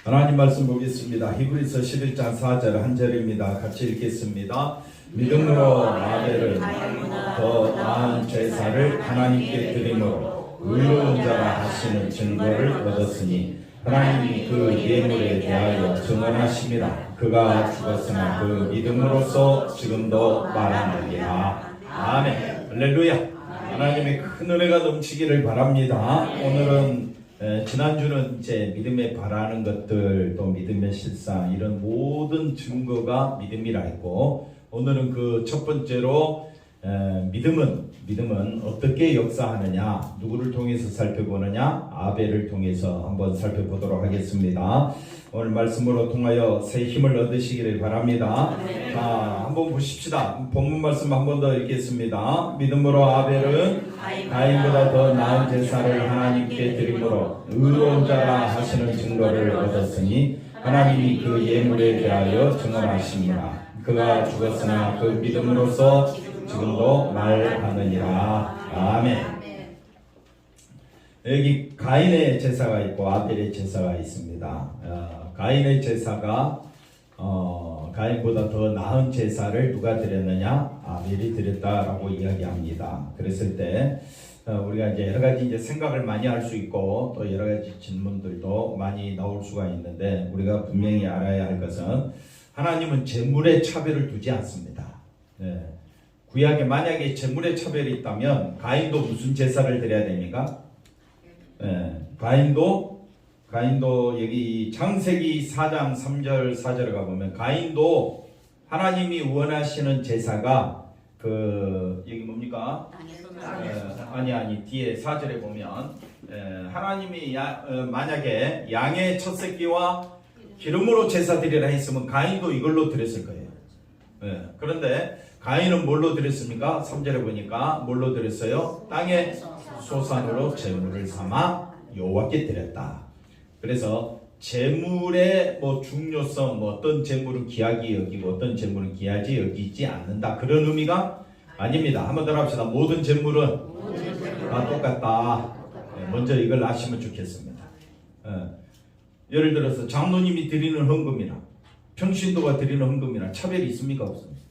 하나님 말씀 보겠습니다. 히브리서 11장 4절 한 절입니다. 같이 읽겠습니다. 믿음으로 아벨은 더 나은 제사를 하나님께 드림으로 의로운 자라 하시는 증거를 얻었으니 하나님이 그 예물에 대하여 증언하심이라. 그가 죽었으나 그 믿음으로써 지금도 말하느니라. 아멘. 할렐루야. 하나님의 큰 은혜가 넘치기를 바랍니다. 오늘은 지난주는 이제 믿음에 바라는 것들, 또 믿음의 실상, 이런 모든 증거가 믿음이라 했고, 오늘은 그 첫 번째로 믿음은 어떻게 역사하느냐, 누구를 통해서 살펴보느냐, 아벨을 통해서 한번 살펴보도록 하겠습니다. 오늘 말씀으로 통하여 새 힘을 얻으시기를 바랍니다. 자, 한번 보십시다. 본문 말씀 한 번 더 읽겠습니다. 믿음으로 아벨은 가인보다 더 나은 제사를 하나님께 드림으로 의로운 자라 하시는 증거를 얻었으니 하나님이 그 예물에 대하여 증언하십니다. 그가 죽었으나 그 믿음으로써 지금도 말하느니라. 아멘. 여기 가인의 제사가 있고 아벨의 제사가 있습니다. 가인의 제사가 가인보다 더 나은 제사를 누가 드렸느냐? 아벨이 드렸다라고 이야기합니다. 그랬을 때 우리가 이제 여러 가지 이제 생각을 많이 할 수 있고 또 여러 가지 질문들도 많이 나올 수가 있는데, 우리가 분명히 알아야 할 것은 하나님은 제물에 차별을 두지 않습니다. 네. 구약에 만약에 제물의 차별이 있다면 가인도 무슨 제사를 드려야 됩니까? 가인도 여기 창세기 4장 3절 4절에 가보면 가인도 하나님이 원하시는 제사가 여기 뭡니까? 아니 뒤에 4절에 보면 하나님이 만약에 양의 첫 새끼와 기름으로 제사 드리라 했으면 가인도 이걸로 드렸을 거예요. 그런데 가인은 뭘로 드렸습니까? 3절에 보니까 뭘로 드렸어요? 땅의 소산으로 제물을 삼아 여호와께 드렸다. 그래서 제물의 중요성, 어떤 제물은 귀하게 여기고 어떤 제물은 귀하지 여기지 않는다, 그런 의미가 아닙니다. 한번 더 합시다. 모든 제물은 다 똑같다. 먼저 이걸 아시면 좋겠습니다. 예를 들어서 장로님이 드리는 헌금이나 평신도가 드리는 헌금이나 차별이 있습니까? 없습니까?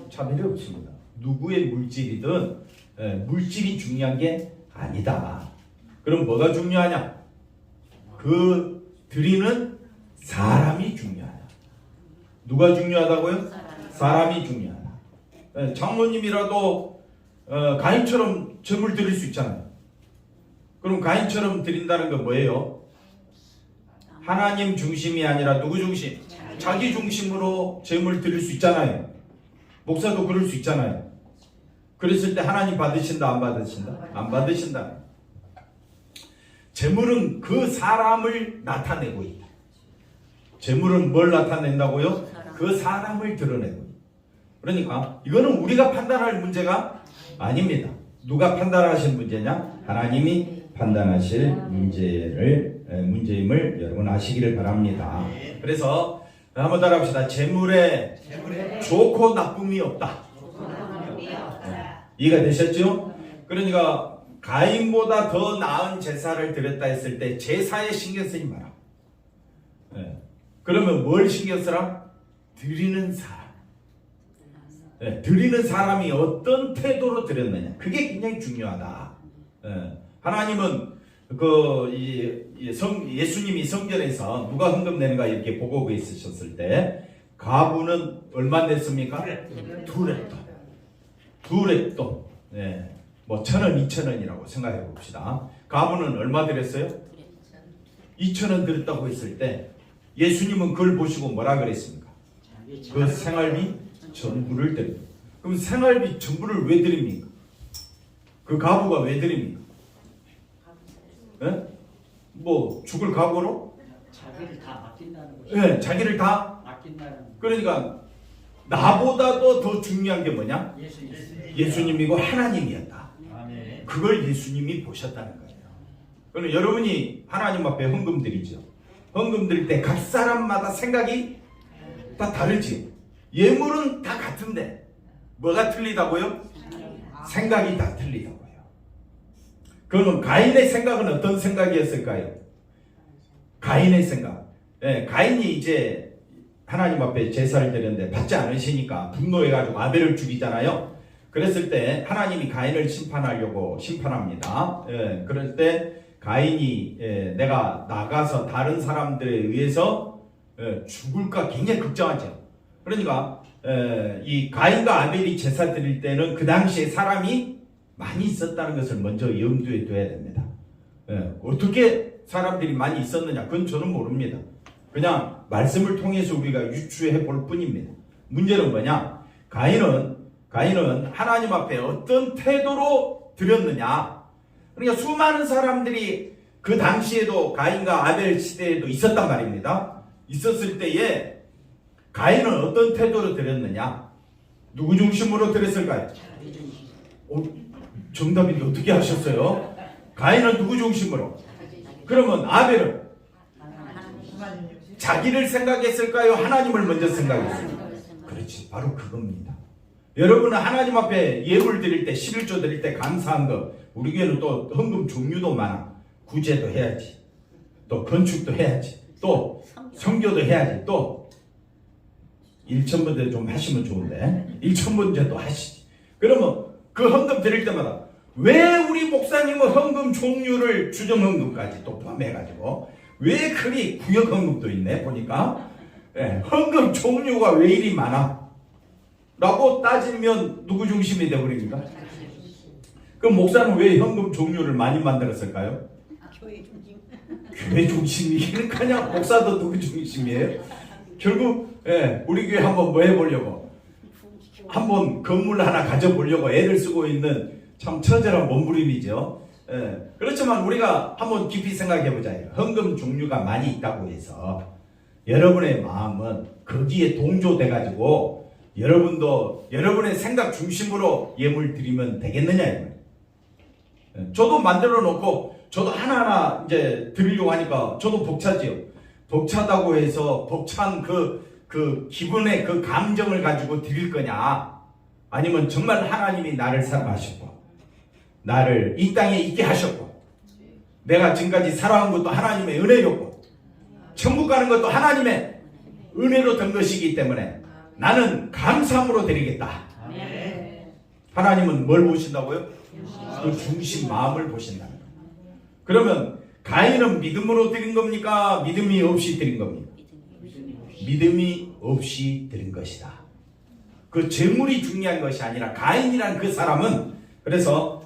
차별이 없습니다. 누구의 물질이든 물질이 중요한 게 아니다. 그럼 뭐가 중요하냐? 그 드리는 사람이 중요하다. 누가 중요하다고요? 사람이 중요하다. 장로님이라도 가인처럼 제물 드릴 수 있잖아요. 그럼 가인처럼 드린다는 건 뭐예요? 하나님 중심이 아니라 누구 중심? 자기 중심으로 제물 드릴 수 있잖아요. 목사도 그럴 수 있잖아요. 그랬을 때 하나님 받으신다, 안 받으신다? 안 받으신다. 제물은 그 사람을 나타내고 있다. 제물은 뭘 나타낸다고요? 그 사람을 드러내고 있다. 그러니까 이거는 우리가 판단할 문제가 아닙니다. 누가 판단하실 문제냐? 하나님이 판단하실 문제임을 여러분 아시기를 바랍니다. 그래서 한번 따라합시다. 제물에 좋고 나쁨이 없다. 이해가 되셨죠? 그러니까 가인보다 더 나은 제사를 드렸다 했을 때 제사에 신경 쓰지 마라. 그러면 뭘 신경 쓰라? 드리는 사람. 드리는 사람이 어떤 태도로 드렸느냐, 그게 굉장히 중요하다. 하나님은 예수님이 성전에서 누가 헌금 내는가 이렇게 보고 있으셨을 때 가부는 얼마 냈습니까? 두 렙돈. 1,000원, 2,000원이라고 생각해 봅시다. 가부는 얼마 드렸어요? 2,000원 드렸다고 했을 때 예수님은 그걸 보시고 뭐라 그랬습니까? 그 생활비 전부를 드립니다. 그럼 생활비 전부를 왜 드립니까? 그 가부가 왜 드립니까? 죽을 각오로? 자기를 다 맡긴다는 거죠. 자기를 다 맡긴다는. 그러니까 나보다도 더 중요한 게 뭐냐? 예수님이고 하나님이었다. 아멘. 그걸 예수님이 보셨다는 거예요. 그럼 여러분이 하나님 앞에 헌금 드리죠. 헌금 드릴 때 각 사람마다 생각이 다 다르지. 예물은 다 같은데 뭐가 틀리다고요? 생각이 다 틀리다고요. 그러면 가인의 생각은 어떤 생각이었을까요? 가인의 생각, 가인이 이제 하나님 앞에 제사를 드렸는데 받지 않으시니까 분노해가지고 아벨을 죽이잖아요. 그랬을 때 하나님이 가인을 심판합니다. 그럴 때 가인이 내가 나가서 다른 사람들에 의해서 죽을까 굉장히 걱정하죠. 그러니까 이 가인과 아벨이 제사 드릴 때는 그 당시에 사람이 많이 있었다는 것을 먼저 염두에 둬야 됩니다. 어떻게 사람들이 많이 있었느냐 그건 저는 모릅니다. 그냥 말씀을 통해서 우리가 유추해 볼 뿐입니다. 문제는 뭐냐? 가인은 하나님 앞에 어떤 태도로 드렸느냐? 그러니까 수많은 사람들이 그 당시에도 가인과 아벨 시대에도 있었단 말입니다. 있었을 때에 가인은 어떤 태도로 드렸느냐? 누구 중심으로 드렸을까요? 정답이 어떻게 하셨어요? 가인은 누구 중심으로? 그러면 아벨은 자기를 생각했을까요? 하나님을 먼저 생각했을까요? 그렇지, 바로 그겁니다. 여러분은 하나님 앞에 예물 드릴 때, 11조 드릴 때 감사한 거, 우리 교회는 또 헌금 종류도 많아. 구제도 해야지, 또 건축도 해야지, 또 성교도 해야지, 또 1,000번째 좀 하시면 좋은데 1,000번째도 하시지. 그러면 그 헌금 드릴 때마다 왜 우리 목사님은 헌금 종류를 주정헌금까지 또 포함해가지고 왜 그리 구역헌금도 있네 보니까 헌금 종류가 왜 이리 많아? 라고 따지면 누구 중심이 되어버립니까? 그럼 목사는 왜 현금 종류를 많이 만들었을까요? 교회 중심. 교회 중심이기는 그냥 목사도 누구 중심이에요? 결국 우리 교회 한번 뭐 해보려고? 한번 건물 하나 가져보려고 애를 쓰고 있는 참 처절한 몸부림이죠. 그렇지만 우리가 한번 깊이 생각해보자. 헌금 종류가 많이 있다고 해서 여러분의 마음은 거기에 동조돼가지고 여러분도 여러분의 생각 중심으로 예물 드리면 되겠느냐. 저도 만들어 놓고 저도 하나하나 이제 드리려고 하니까 저도 벅차지요. 벅차다고 해서 벅찬 그 기분의 그 감정을 가지고 드릴 거냐, 아니면 정말 하나님이 나를 사랑하셨고 나를 이 땅에 있게 하셨고 내가 지금까지 살아온 것도 하나님의 은혜였고 천국 가는 것도 하나님의 은혜로 된 것이기 때문에 나는 감사함으로 드리겠다. 하나님은 뭘 보신다고요? 그 중심 마음을 보신다는 거예요. 그러면 가인은 믿음으로 드린 겁니까? 믿음이 없이 드린 겁니까? 믿음이 없이 드린 것이다. 그 재물이 중요한 것이 아니라 가인이란 그 사람은, 그래서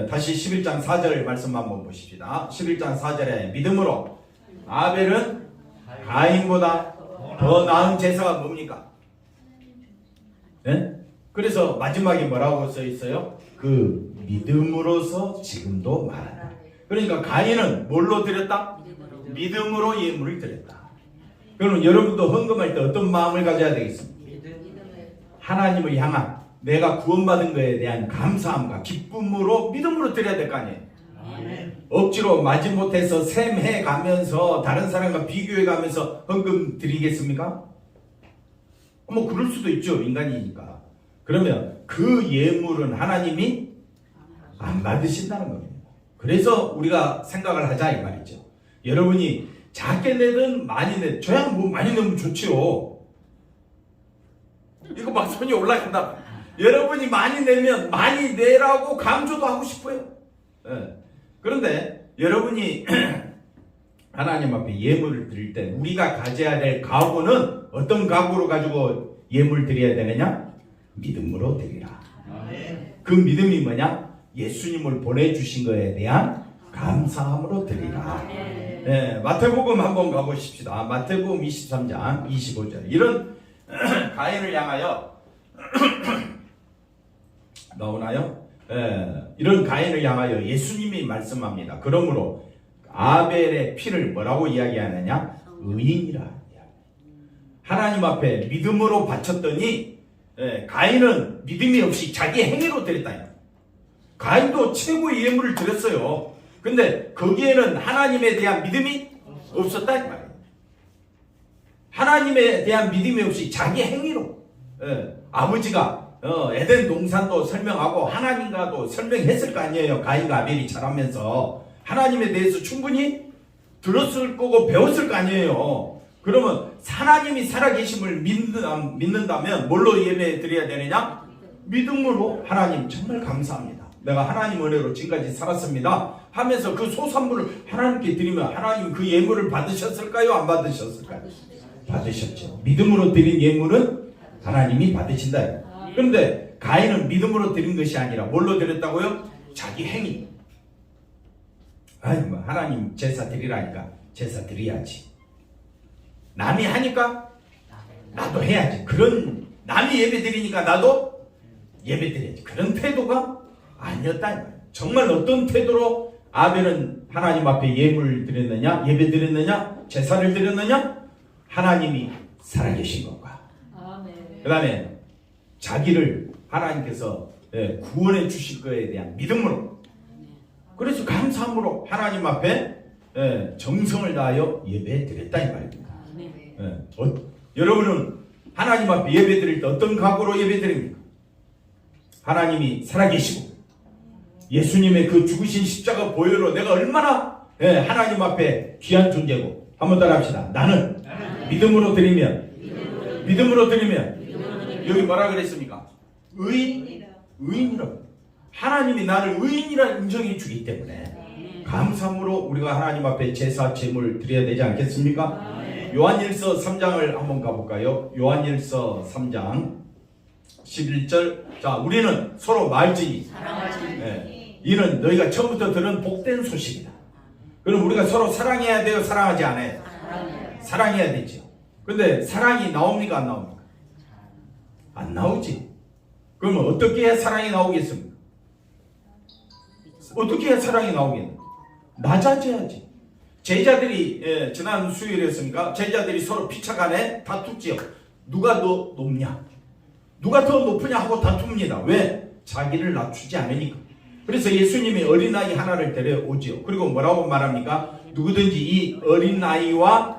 다시 11장 4절 말씀 한번 보십시다. 11장 4절에 믿음으로 아벨은 가인보다 더 나은 제사가 뭡니까? 그래서 마지막에 뭐라고 써 있어요? 그 믿음으로서 지금도 말한다. 그러니까 가인은 뭘로 드렸다? 믿음으로 예물을 드렸다. 그러면 여러분도 헌금할 때 어떤 마음을 가져야 되겠습니까? 하나님을 향한 내가 구원받은 것에 대한 감사함과 기쁨으로 믿음으로 드려야 될 거 아니에요. 억지로 마지못해서 셈해 가면서 다른 사람과 비교해 가면서 헌금 드리겠습니까? 뭐 그럴 수도 있죠. 인간이니까. 그러면 그 예물은 하나님이 안 받으신다는 겁니다. 그래서 우리가 생각을 하자 이 말이죠. 여러분이 작게 내든 많이 내든 저야 뭐 많이 내면 좋지요. 이거 막 손이 올라간다. 여러분이 많이 내면 많이 내라고 강조도 하고 싶어요. 그런데 여러분이 하나님 앞에 예물을 드릴 때 우리가 가져야 될 각오는 어떤 각오로 가지고 예물 드려야 되느냐? 믿음으로 드리라. 그 믿음이 뭐냐? 예수님을 보내주신 것에 대한 감사함으로 드리라. 마태복음 한번 가보십시다. 마태복음 23장 25절. 이런 가인을 향하여 나오나요? 이런 가인을 향하여 예수님이 말씀합니다. 그러므로 아벨의 피를 뭐라고 이야기하느냐? 의인이라. 하나님 앞에 믿음으로 바쳤더니 가인은 믿음이 없이 자기 행위로 드렸다. 가인도 최고의 예물을 드렸어요. 근데 거기에는 하나님에 대한 믿음이 없었다 이 말이에요. 하나님에 대한 믿음이 없이 자기 행위로 아버지가 에덴 동산도 설명하고 하나님과도 설명했을 거 아니에요. 가인과 아벨이 자라면서 하나님에 대해서 충분히 들었을 거고 배웠을 거 아니에요. 그러면 하나님이 살아계심을 믿는다면 뭘로 예배 드려야 되느냐? 믿음으로. 하나님 정말 감사합니다. 내가 하나님 은혜로 지금까지 살았습니다 하면서 그 소산물을 하나님께 드리면 하나님 그 예물을 받으셨을까요? 안 받으셨을까요? 받으셨죠. 믿음으로 드린 예물은 하나님이 받으신다. 그런데 가인은 믿음으로 드린 것이 아니라 뭘로 드렸다고요? 자기 행위. 아니 뭐 하나님 제사 드리라니까 제사 드려야지. 남이 하니까 나도 해야지. 그런 남이 예배 드리니까 나도 예배 드려야지. 그런 태도가 아니었다. 정말 어떤 태도로 아벨은 하나님 앞에 예물을 드렸느냐? 예배 드렸느냐? 제사를 드렸느냐? 하나님이 살아계신 것과 그 다음에 자기를 하나님께서 구원해 주실 것에 대한 믿음으로, 그래서 감사함으로 하나님 앞에 정성을 다하여 예배 드렸다 이 말입니다. 여러분은 하나님 앞에 예배 드릴 때 어떤 각오로 예배 드립니까? 하나님이 살아계시고 예수님의 그 죽으신 십자가 보혈로 내가 얼마나 하나님 앞에 귀한 존재고. 한번 따라 합시다. 나는 믿음으로 드리면 여기 뭐라 그랬습니까? 의인이라고. 하나님이 나를 의인이라 인정해 주기 때문에 감사함으로 우리가 하나님 앞에 제사 제물 드려야 되지 않겠습니까? 요한일서 3장을 한번 가볼까요? 요한일서 3장 11절. 자, 우리는 서로 말지니 이는 너희가 처음부터 들은 복된 소식이다. 그럼 우리가 서로 사랑해야 돼요? 사랑하지 않아요? 사랑해야 되죠. 근데 사랑이 나옵니까? 안 나옵니까? 안 나오지. 그러면 어떻게 해야 사랑이 나오겠습니까? 어떻게 해야 사랑이 나오겠는가? 낮아져야지. 제자들이 지난 수요일이었습니까? 제자들이 서로 피차간에 다투지요. 누가 더 높냐? 누가 더 높으냐 하고 다툽니다. 왜? 자기를 낮추지 않으니까. 그래서 예수님이 어린아이 하나를 데려오지요. 그리고 뭐라고 말합니까? 누구든지 이 어린아이와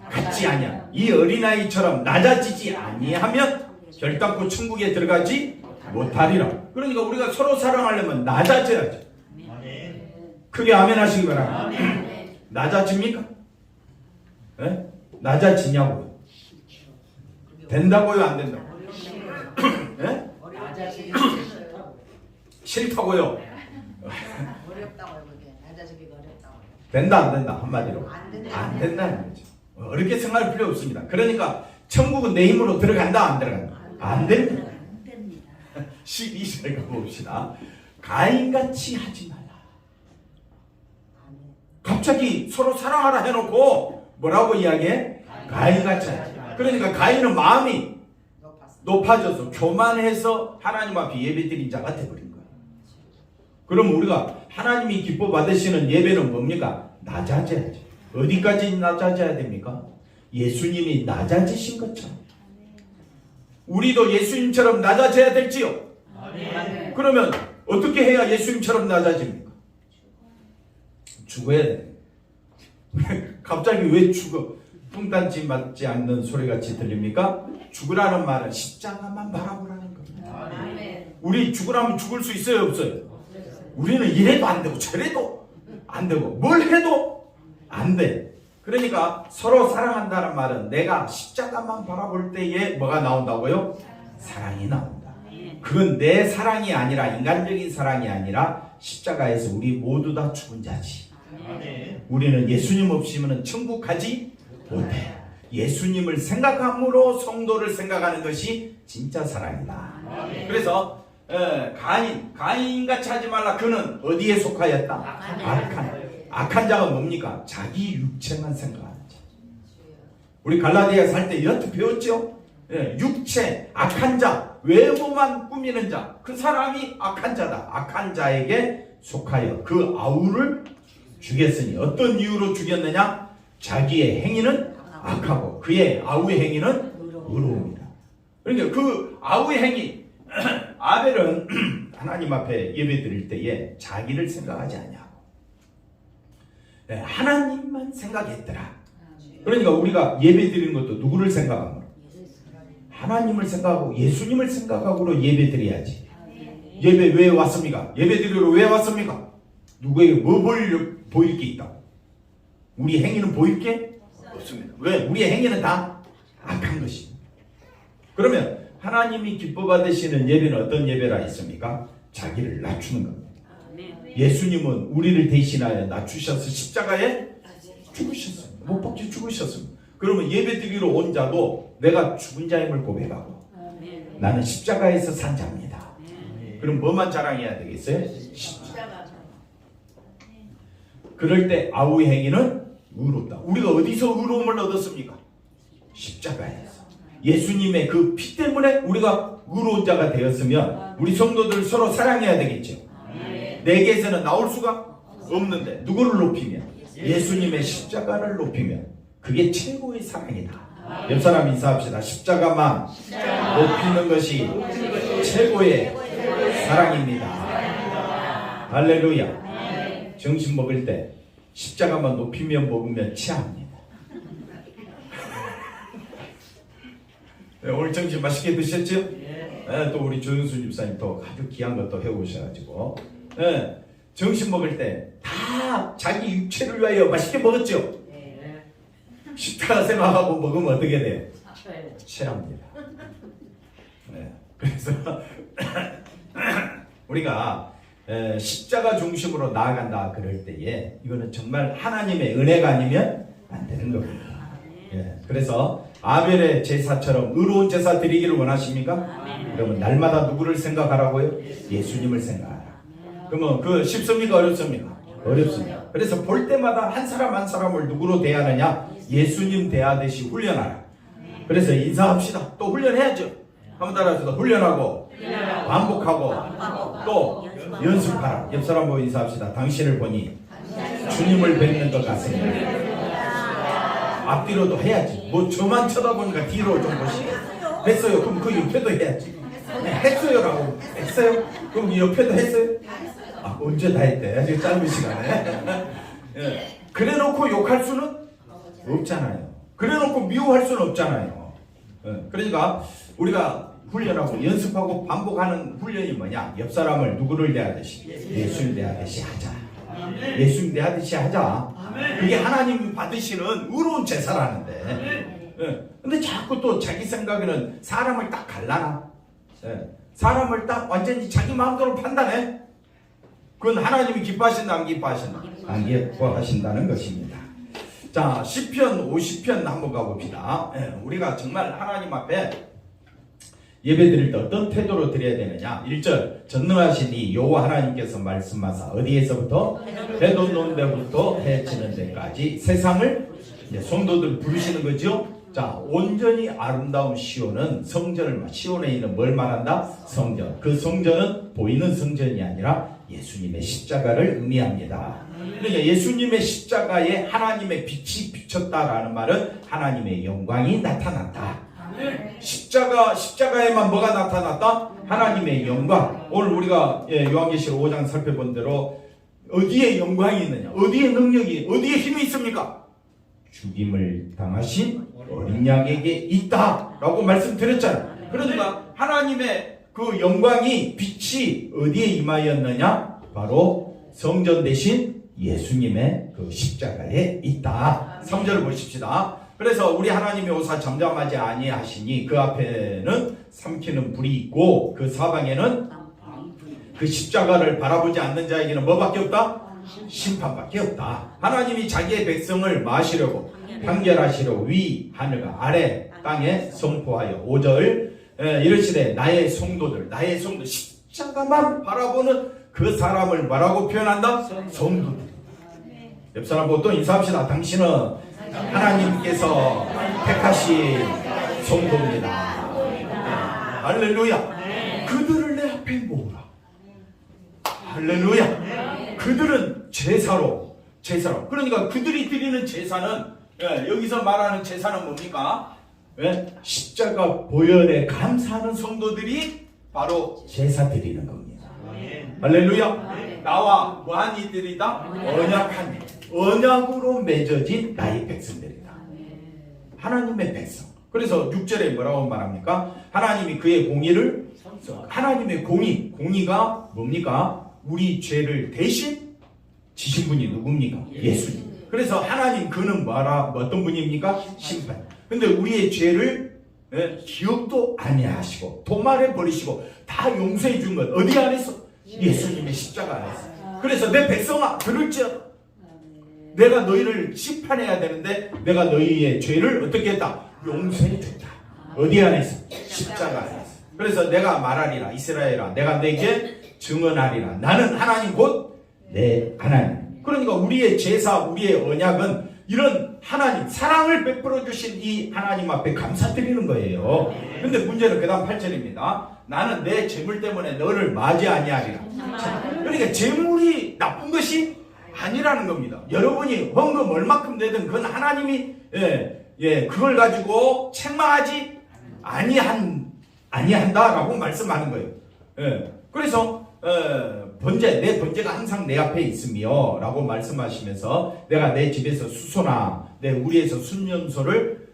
같지 아니하, 이 어린아이처럼 낮아지지 아니하면 결단코 천국에 들어가지 못하리라. 그러니까 우리가 서로 사랑하려면 낮아져야죠. 크게 아멘 하시기 바랍니다. 낮아집니까? 네? 낮아지냐고요? 된다고요? 안 된다고요? 네? 싫다고요? 어렵다고요. 그게 낮아지기가 어렵다고요. 된다 안 된다 한마디로? 안 된다는 거죠. 어렵게 생각할 필요 없습니다. 그러니까 천국은 내 힘으로 들어간다 안 들어간다? 안 됩니다. 12절 가봅시다. 가인같이 하지 말라. 갑자기 서로 사랑하라 해놓고 뭐라고 이야기해? 가인같이 하지 말라. 그러니까 가인은 마음이 높아져서 교만해서 하나님 앞에 예배드린 자가 되어버린 거예요. 그럼 우리가 하나님이 기뻐 받으시는 예배는 뭡니까? 낮아져야죠. 어디까지 낮아져야 됩니까? 예수님이 낮아지신 것처럼 우리도 예수님처럼 낮아져야 될지요? 그러면 어떻게 해야 예수님처럼 낮아집니까? 죽어야 돼. 갑자기 왜 죽어? 뚱딴지 맞지 않는 소리같이 들립니까? 죽으라는 말은 십자가만 바라보라는 겁니다. 우리 죽으라면 죽을 수 있어요? 없어요? 우리는 이래도 안 되고 저래도 안 되고 뭘 해도 안 돼. 그러니까 서로 사랑한다는 말은 내가 십자가만 바라볼 때에 뭐가 나온다고요? 사랑이 나온다. 그건 내 사랑이 아니라 인간적인 사랑이 아니라 십자가에서 우리 모두 다 죽은 자지. 우리는 예수님 없이는 천국 가지 못해. 예수님을 생각함으로 성도를 생각하는 것이 진짜 사랑이다. 그래서 가인같이 하지 말라. 그는 어디에 속하였다? 악한 자가 뭡니까? 자기 육체만 생각하는 자. 우리 갈라디아 살 때 이렇게 배웠죠? 육체, 악한 자, 외모만 꾸미는 자, 그 사람이 악한 자다. 악한 자에게 속하여 그 아우를 죽였으니 어떤 이유로 죽였느냐? 자기의 행위는 악하고 그의 아우의 행위는 의로움이다. 그러니까 그 아우의 행위, 아벨은 하나님 앞에 예배 드릴 때에 자기를 생각하지 않냐고 하나님만 생각했더라. 그러니까 우리가 예배 드리는 것도 누구를 생각하고? 하나님을 생각하고 예수님을 생각하고 예배 드려야지. 예배 왜 왔습니까? 예배 드리러 왜 왔습니까? 누구에게 뭐 보일 게 있다고? 우리 행위는 보일 게 없어. 없습니다. 왜? 우리의 행위는 다 악한 것입니다. 그러면 하나님이 기뻐 받으시는 예배는 어떤 예배라 했습니까? 자기를 낮추는 겁니다. 예수님은 우리를 대신하여 낮추셔서 십자가에 죽으셨습니다. 못 박혀 죽으셨습니다. 그러면 예배 드리러 온 자도 내가 죽은 자임을 고백하고 나는 십자가에서 산 자입니다. 그럼 뭐만 자랑해야 되겠어요? 십자가. 그럴 때 아우 행위는 의롭다. 우리가 어디서 의로움을 얻었습니까? 십자가에서. 예수님의 그 피 때문에 우리가 의로운 자가 되었으면 우리 성도들 서로 사랑해야 되겠죠. 내게서는 나올 수가 없는데 누구를 높이면? 예수님의 십자가를 높이면 그게 최고의 사랑이다. 옆 사람 인사합시다. 십자가만 높이는 것이 최고의 사랑입니다. 할렐루야. 점심 먹을 때 십자가만 높이면 먹으면 취합니다. 네, 오늘 점심 맛있게 드셨죠? 네, 또 우리 조영수 집사님 또 아주 귀한 것도 해오셔가지고 네, 점심 먹을 때 다 자기 육체를 위하여 맛있게 먹었죠? 십자가 생각하고 먹으면 어떻게 돼요? 취합니다. 네, 그래서 우리가 십자가 중심으로 나아간다 그럴 때에 이거는 정말 하나님의 은혜가 아니면 안 되는 겁니다. 예, 그래서 아벨의 제사처럼 의로운 제사 드리기를 원하십니까? 그러면 날마다 누구를 생각하라고요? 예수님을 생각하라. 그러면 그 쉽습니까? 어렵습니까? 어렵습니다. 그래서 볼 때마다 한 사람 한 사람을 누구로 대하느냐? 예수님 대하듯이 훈련하라. 그래서 인사합시다. 또 훈련해야죠. 한번 따라해서 훈련하고 반복하고 또 연습하라. 옆 사람 보고 인사합시다. 당신을 보니 주님을 뵙는 것 같습니다. 앞뒤로도 해야지. 뭐 저만 쳐다보니까 뒤로 좀 보시게. 했어요. 그럼 그 옆에도 해야지. 했어요라고 했어요? 그럼 옆에도 했어요? 아, 언제 다 했대? 아주 짧은 시간에. 예. 그래놓고 욕할 수는 없잖아요. 그래놓고 미워할 수는 없잖아요. 예. 그러니까 우리가 훈련하고 연습하고 반복하는 훈련이 뭐냐? 옆 사람을 누구를 대하듯이 예수를 대하듯이 하자. 예수님 대하듯이 하자. 그게 하나님이 받으시는 의로운 제사라는데. 예. 근데 자꾸 또 자기 생각에는 사람을 딱 갈라놔. 예. 사람을 딱 완전히 자기 마음대로 판단해. 그건 하나님이 기뻐하신다 안 기뻐하신다? 안 기뻐하신다는 것입니다. 자, 시편 50편 한번 가봅시다. 예. 우리가 정말 하나님 앞에 예배 드릴 때 어떤 태도로 드려야 되느냐? 1절 전능하신 이 여호와 하나님께서 말씀하사 어디에서부터 해돋 놓는 데부터 해 지는 데까지 세상을 이제 성도들 부르시는 거죠. 자, 온전히 아름다운 시온은 성전을 시온에 있는 뭘 말한다? 성전. 그 성전은 보이는 성전이 아니라 예수님의 십자가를 의미합니다. 그러니까 예수님의 십자가에 하나님의 빛이 비쳤다라는 말은 하나님의 영광이 나타났다. 십자가에만 뭐가 나타났다? 하나님의 영광. 오늘 우리가 요한계시록 5장 살펴본 대로 어디에 영광이 있느냐? 어디에 능력이, 어디에 힘이 있습니까? 죽임을 당하신 어린 양에게 있다라고 말씀드렸잖아요. 그러니까 하나님의 그 영광이 빛이 어디에 임하였느냐? 바로 성전 대신 예수님의 그 십자가에 있다. 3절을 보십시다. 그래서 우리 하나님의 오사 잠잠하지 아니하시니 그 앞에는 삼키는 불이 있고 그 사방에는 그 십자가를 바라보지 않는 자에게는 뭐밖에 없다? 심판밖에 없다. 하나님이 자기의 백성을 마시려고 판결하시려고 위 하늘과 아래 땅에 선포하여 5절 이르시되 나의 성도들 십자가만 바라보는 그 사람을 뭐라고 표현한다? 성도들. 옆 사람 보고 또 인사합시다. 당신은 하나님께서 택하신 성도입니다. 할렐루야. 그들을 내 앞에 모으라. 할렐루야. 그들은 제사로. 그러니까 그들이 드리는 제사는 여기서 말하는 제사는 뭡니까? 십자가 보혈에 감사하는 성도들이 바로 제사 드리는 겁니다. 할렐루야. 나와 뭐한 이들이다? 언약한 이. 언약으로 맺어진 나의 백성들이다. 하나님의 백성. 그래서 6절에 뭐라고 말합니까? 하나님이 그의 공의를 하나님의 공의가 뭡니까? 우리 죄를 대신 지신 분이 누굽니까? 예수님. 그래서 하나님 그는 어떤 분입니까? 심판. 근데 우리의 죄를 기억도 아니하시고 도말해 버리시고 다 용서해 준 것 어디 안에서? 예수님의 십자가 안에서. 그래서 내 백성아 들을지어다. 내가 너희를 심판해야 되는데 내가 너희의 죄를 어떻게 했다? 용서해 줬다. 어디 안에서? 십자가 안에서. 그래서 내가 말하리라 이스라엘아 내가 내게 증언하리라 나는 하나님 곧 내 하나님. 그러니까 우리의 제사 우리의 언약은 이런 하나님 사랑을 베풀어 주신 이 하나님 앞에 감사드리는 거예요. 근데 문제는 그 다음 8절입니다. 나는 내 재물 때문에 너를 맞이 아니하리라. 그러니까 재물이 나쁜 것이 아니라는 겁니다. 여러분이 헌금 얼마큼 내든 그건 하나님이 그걸 가지고 책망하지 아니한다라고 말씀하는 거예요. 그래서 내 번제가 항상 내 앞에 있으며 라고 말씀하시면서 내가 내 집에서 수소나 내 우리에서 순념소를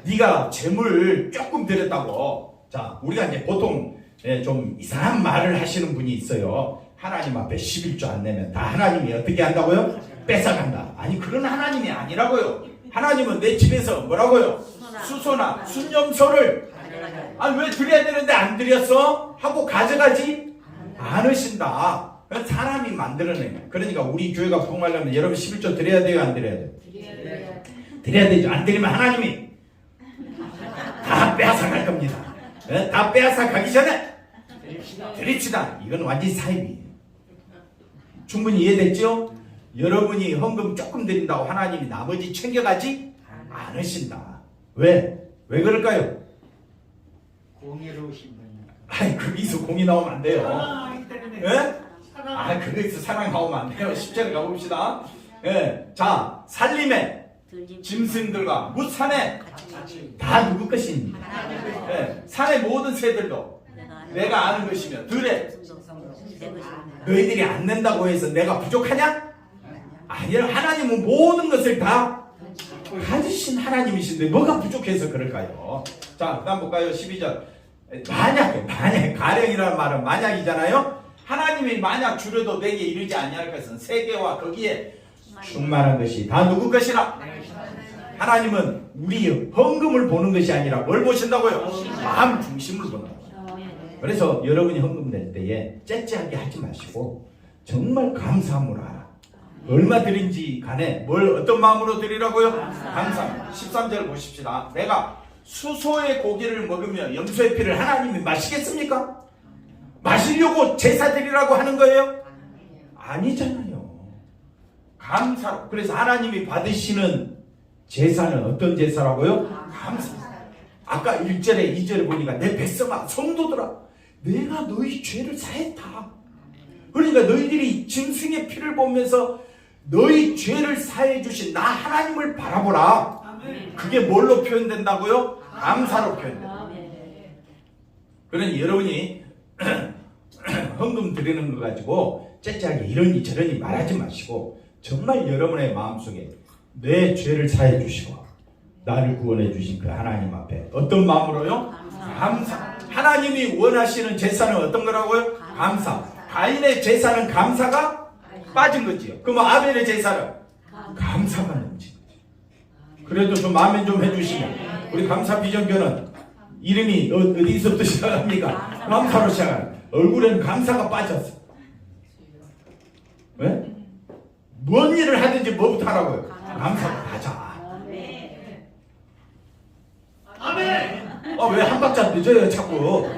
네가 재물 조금 드렸다고. 자, 우리가 이제 보통 좀 이상한 말을 하시는 분이 있어요. 하나님 앞에 11조 안 내면 다 하나님이 어떻게 한다고요? 뺏어간다. 아니 그런 하나님이 아니라고요. 하나님은 내 집에서 뭐라고요? 수소나 순념소를 아니 왜 드려야 되는데 안 드렸어? 하고 가져가지 않으신다. 사람이 만들어내. 그러니까 우리 교회가 부흥하려면 여러분 11조 드려야 돼요? 안 드려야 돼요? 드려야 되죠. 안 드리면 하나님이 다 빼앗아갈 겁니다. 다 빼앗아가기 전에 드립시다. 이건 완전히 사입이에요. 충분히 이해됐죠? 여러분이 헌금 조금 드린다고 하나님이 나머지 챙겨가지 않으신다. 왜? 왜 그럴까요? 공의로우신 분이. 아니 거기서 공이 나오면 안 돼요. 거기서 사랑 나오면 안 돼요. 10절에 가봅시다. 자, 살림에 짐승들과 무산에 다 누구 것입니다. 산의 모든 새들도 내가 아는 것이며 들에 너희들이 안 낸다고 해서 내가 부족하냐? 아니요. 하나님은 모든 것을 다 가지신 하나님이신데 뭐가 부족해서 그럴까요? 자, 그 다음 볼까요? 12절. 만약 가령이라는 말은 만약이잖아요. 하나님이 만약 줄여도 내게 이르지 아니할 것은 세계와 거기에 충만한 것이 다 누구 것이라? 하나님은 우리 헌금을 보는 것이 아니라 뭘 보신다고요? 마음 중심을 보는 거예요. 그래서 여러분이 헌금 낼 때에 째째하게 하지 마시고 정말 감사함으로 하라. 얼마 드린지 간에 어떤 마음으로 드리라고요? 감사합니다. 13절 보십시다. 내가 수소의 고기를 먹으며 염소의 피를 하나님이 마시겠습니까? 마시려고 제사 드리라고 하는 거예요? 아니잖아요. 감사로. 그래서 하나님이 받으시는 제사는 어떤 제사라고요? 감사. 아까 1절에 2절에 보니까 내 백성아 성도들아 내가 너희 죄를 사했다. 그러니까 너희들이 짐승의 피를 보면서 너희 죄를 사해 주신 나 하나님을 바라보라. 그게 뭘로 표현된다고요? 감사로 표현된다. 그러니 여러분이 헌금 드리는 거 가지고 째째하게 이러니 저러니 말하지 마시고 정말 여러분의 마음속에 내 죄를 사해 주시고 나를 구원해 주신 그 하나님 앞에 어떤 마음으로요? 감사. 하나님이 원하시는 제사는 어떤 거라고요? 감사. 가인의 제사는 감사가 빠진 거지요. 그럼 아벨의 제사는 감사가 넘친 거죠. 그래도 좀 마음에 좀 해주시면 우리 감사 비전교는 이름이 어디서부터 시작합니까? 감사로 시작하는. 얼굴에는 감사가 빠졌어. 왜? 뭔 일을 하든지 뭐부터 하라고요? 감사가 맞아. 아멘. 왜 한 박자 늦어요 자꾸.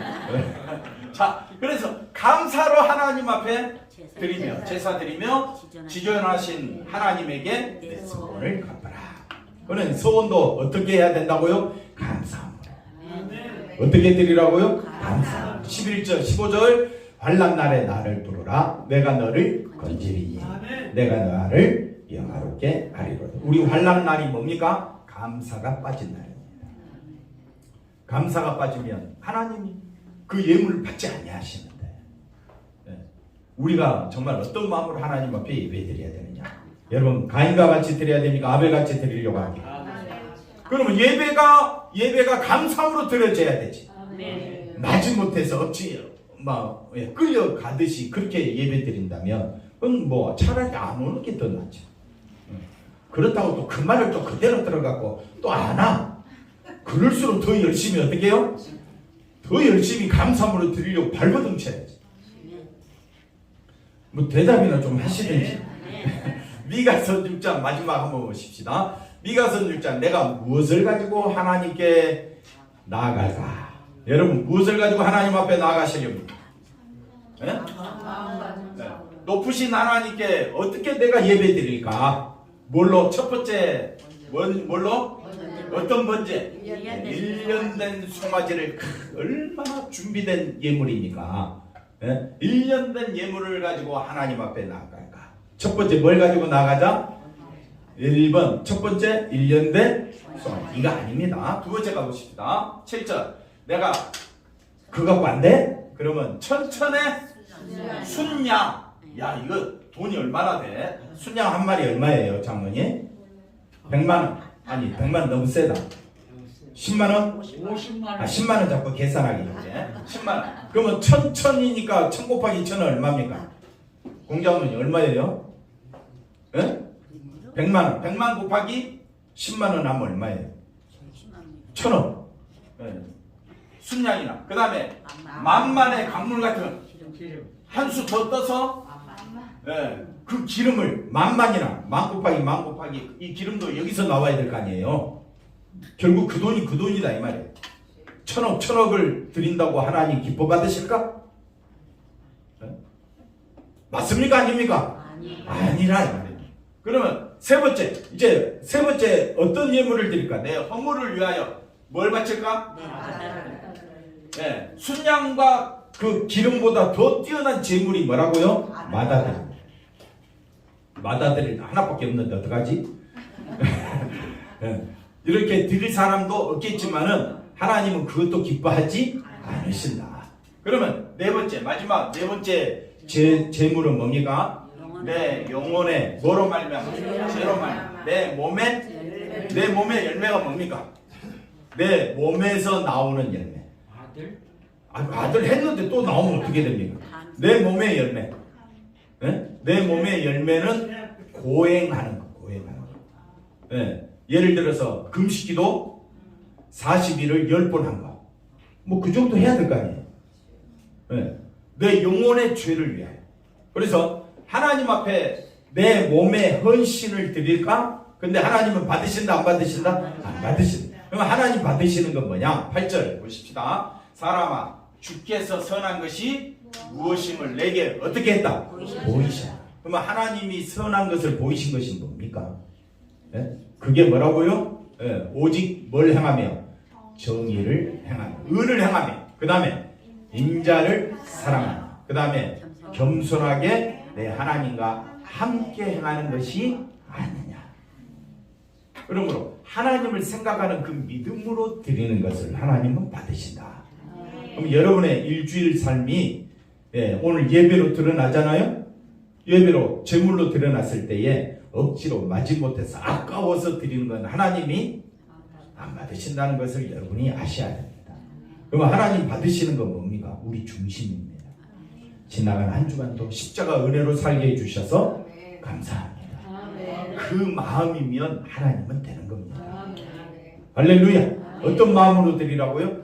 자, 그래서 감사로 하나님 앞에 드리며 제사 드리며 지존하신 하나님에게 내 소원을 갚아라. 그는 소원도 어떻게 해야 된다고요? 감사함으로. 어떻게 드리라고요? 감사. 11절 15절 환난 날에 나를 부르라. 내가 너를 건지리니 내가 나를 영화롭게 하리로다. 우리 환난 날이 뭡니까? 감사가 빠진 날입니다. 감사가 빠지면 하나님이 그 예물을 받지 아니하시는데 우리가 정말 어떤 마음으로 하나님 앞에 예배드려야 되느냐? 여러분 가인과 같이 드려야 됩니까? 아벨같이 드리려고 합니까? 그러면 예배가 감사함으로 드려져야 되지. 마지못해서 어찌 끌려가듯이 그렇게 예배 드린다면 그건 차라리 안 오는 게 더 낫죠. 그렇다고 또 그 말을 또 그대로 들어갖고 또 안 와. 그럴수록 더 열심히 어떻게 해요? 더 열심히 감사함으로 드리려고 발버둥 쳐야지. 뭐 대답이나 좀 하시든지. 미가서 6장 마지막 한번 보십시다. 미가서 6장 내가 무엇을 가지고 하나님께 나아갈까? 여러분 무엇을 가지고 하나님 앞에 나아가시렵니까? 네? 네. 높으신 하나님께 어떻게 내가 예배 드릴까? 뭘로? 첫 번째 뭘로? 어떤 번째? 1년 된 송아지를 얼마나 준비된 예물입니까? 네? 1년 된 예물을 가지고 하나님 앞에 나아갈까? 첫 번째 뭘 가지고 나가자? 1번 첫 번째 1년 된 송아지. 이거 아닙니다. 두 번째 가보십시다. 7절 내가 그거 갖고 안 돼? 그러면 천천에 순양. 야 이거 돈이 얼마나 돼? 순양 한 마리 얼마예요 장모님? 100만원. 아니 100만원 너무 세다. 10만원? 50만 원. 10만원 자꾸 계산하기 이제 10만원. 그러면 1000이니까 1000 곱하기 1000은 얼마입니까? 공장원이 얼마예요? 예? 100만원. 100만 곱하기 10만원 하면 얼마예요? 1000원. 예. 순양이나 그 다음에 만만의 강물 같은 한 수 더 떠서 예, 그 기름을 만만이나 만 곱하기 이 기름도 여기서 나와야 될 거 아니에요. 결국 그 돈이 그 돈이다 이 말이에요. 천억을 드린다고 하나님 기뻐 받으실까? 예? 맞습니까 아닙니까? 아니라 이 말이에요. 그러면 세 번째 어떤 예물을 드릴까? 내 허물을 위하여 뭘 바칠까? 네, 순양과 그 기름보다 더 뛰어난 제물이 뭐라고요? 마다들이 하나밖에 없는데 어떡하지? 네, 이렇게 드릴 사람도 없겠지만은 하나님은 그것도 기뻐하지 않으신다. 그러면 마지막 네 번째 제물은 뭡니까? 내 영혼에 뭐로 말미암아? 죄로 말미암아. 내 몸의 열매가 뭡니까? 내 몸에서 나오는 열매. 아들 했는데 또 나오면 어떻게 됩니까? 내 몸의 열매. 네? 내 몸의 열매는 고행하는 거. 네. 예를 들어서 금식기도 40일을 10번 한 거. 뭐 그 정도 해야 될 거 아니에요. 네. 내 영혼의 죄를 위하여. 그래서 하나님 앞에 내 몸의 헌신을 드릴까? 근데 하나님은 받으신다 안 받으신다? 안 받으신다. 그럼 하나님 받으시는 건 뭐냐? 8절 보십시다. 사람아 주께서 선한 것이 무엇임을 내게 어떻게 했다? 보이시다. 그러면 하나님이 선한 것을 보이신 것이 뭡니까? 네? 그게 뭐라고요? 네. 오직 뭘 행하며? 정의를 행하며 의를 행하며 그 다음에 인자를 사랑하며 그 다음에 겸손하게 내 하나님과 함께 행하는 것이 아니냐. 그러므로 하나님을 생각하는 그 믿음으로 드리는 것을 하나님은 받으신다. 그럼 여러분의 일주일 삶이 오늘 예배로 드러나잖아요. 예배로 제물로 드러났을 때에 억지로 마지못해서 아까워서 드리는 건 하나님이 안 받으신다는 것을 여러분이 아셔야 됩니다. 그럼 하나님 받으시는 건 뭡니까? 우리 중심입니다. 지나간 한 주간도 십자가 은혜로 살게 해주셔서 감사합니다. 그 마음이면 하나님은 되는 겁니다. 할렐루야. 어떤 마음으로 드리라고요?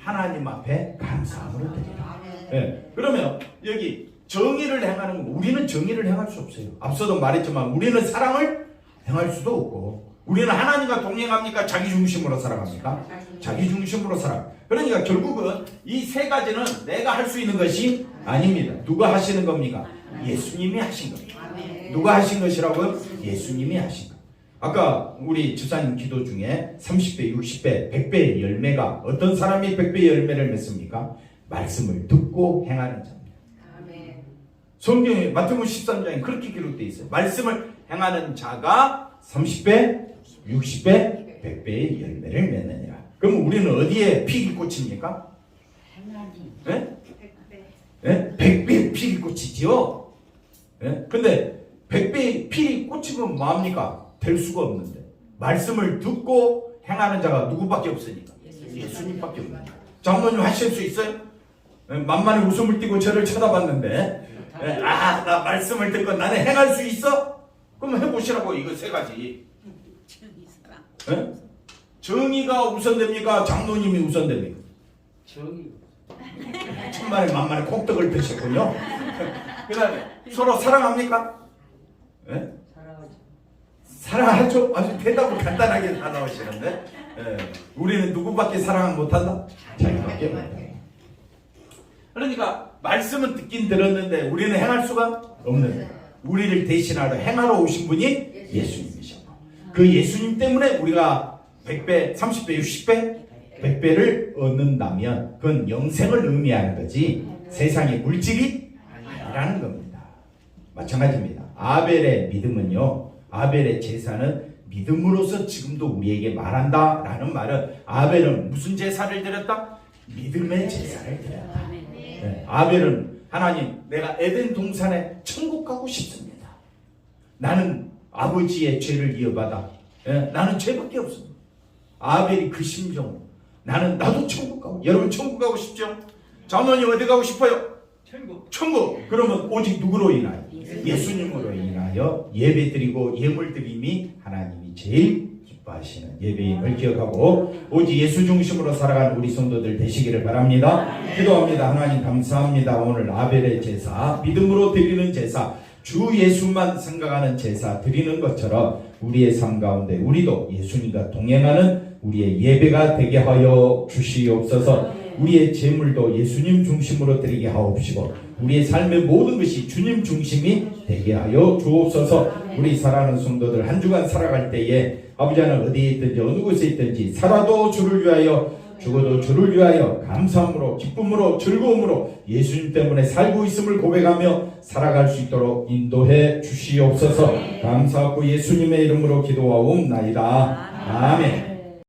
하나님 앞에 감사함으로 드리라. 네. 그러면 여기 정의를 행하는 거, 우리는 정의를 행할 수 없어요. 앞서도 말했지만 우리는 사랑을 행할 수도 없고, 우리는 하나님과 동행합니까? 자기 중심으로 살아갑니까? 자기 중심으로 살아. 그러니까 결국은 이 세 가지는 내가 할 수 있는 것이 아닙니다. 누가 하시는 겁니까? 예수님이 하신 겁니다. 누가 하신 것이라고요? 예수님이 하신 것. 아까 우리 집사님 기도 중에 30배, 60배, 100배의 열매가 어떤 사람이 100배의 열매를 맺습니까? 말씀을 듣고 행하는 자입니다. 성경에 마태복음 13장에 그렇게 기록되어 있어요. 말씀을 행하는 자가 30배, 60배, 100배의 열매를 맺느니라. 그럼 우리는 어디에 피기 꽂힙니까? 네? 100배의 피기 꽂히지요. 네? 근데 100배의 피기 꽂히면 뭐합니까? 될 수가 없는데 말씀을 듣고 행하는 자가 누구밖에 없으니까 예수님밖에 없는데. 장모님 하실 수 있어요? 만만히 웃음을 띠고 저를 쳐다봤는데 나 말씀을 듣고 나는 행할 수 있어? 그럼 해보시라고 이거 세 가지. 예? 정의가 우선됩니까? 장로님이 우선됩니까? 정의. 천만에 만만에 콩떡을 드셨군요. 그 다음에 서로 사랑합니까? 예? 사랑하죠. 사랑하죠? 아주 대답을 간단하게 다 나오시는데 예. 우리는 누구밖에 사랑 못한다? 자기밖에 못한다. 그러니까 말씀은 듣긴 들었는데 우리는 행할 수가 없는데 우리를 대신하러 행하러 오신 분이 예수님이셔. 그 예수님 때문에 우리가 100배, 30배, 60배, 100배를 얻는다면 그건 영생을 의미하는 거지 세상의 물질이 아니라는 겁니다. 마찬가지입니다. 아벨의 믿음은요, 아벨의 제사는 믿음으로서 지금도 우리에게 말한다라는 말은 아벨은 무슨 제사를 드렸다? 믿음의 제사를 드렸다. 네, 아벨은 하나님, 내가 에덴 동산에 천국 가고 싶습니다. 나는 아버지의 죄를 이어받아. 나는 죄밖에 없습니다. 아벨이 그 심정, 나도 천국 가고. 여러분 천국 가고 싶죠? 장로님 어디 가고 싶어요? 천국. 천국. 그러면 오직 누구로 인하여? 예수님으로 인하여 예배드리고 예물드림이 하나님이 제일 기뻐하시는 예배임을 기억하고 오직 예수 중심으로 살아가는 우리 성도들 되시기를 바랍니다. 기도합니다. 하나님 감사합니다. 오늘 아벨의 제사, 믿음으로 드리는 제사, 주 예수만 생각하는 제사 드리는 것처럼 우리의 삶 가운데 우리도 예수님과 동행하는 우리의 예배가 되게 하여 주시옵소서. 우리의 재물도 예수님 중심으로 드리게 하옵시고 우리의 삶의 모든 것이 주님 중심이 되게 하여 주옵소서. 우리 사랑하는 성도들 한 주간 살아갈 때에 아버지 하나님 어디에 있든지 어느 곳에 있든지 살아도 주를 위하여 죽어도 주를 위하여 감사함으로 기쁨으로 즐거움으로 예수님 때문에 살고 있음을 고백하며 살아갈 수 있도록 인도해 주시옵소서. 감사하고 예수님의 이름으로 기도하옵나이다. 아멘.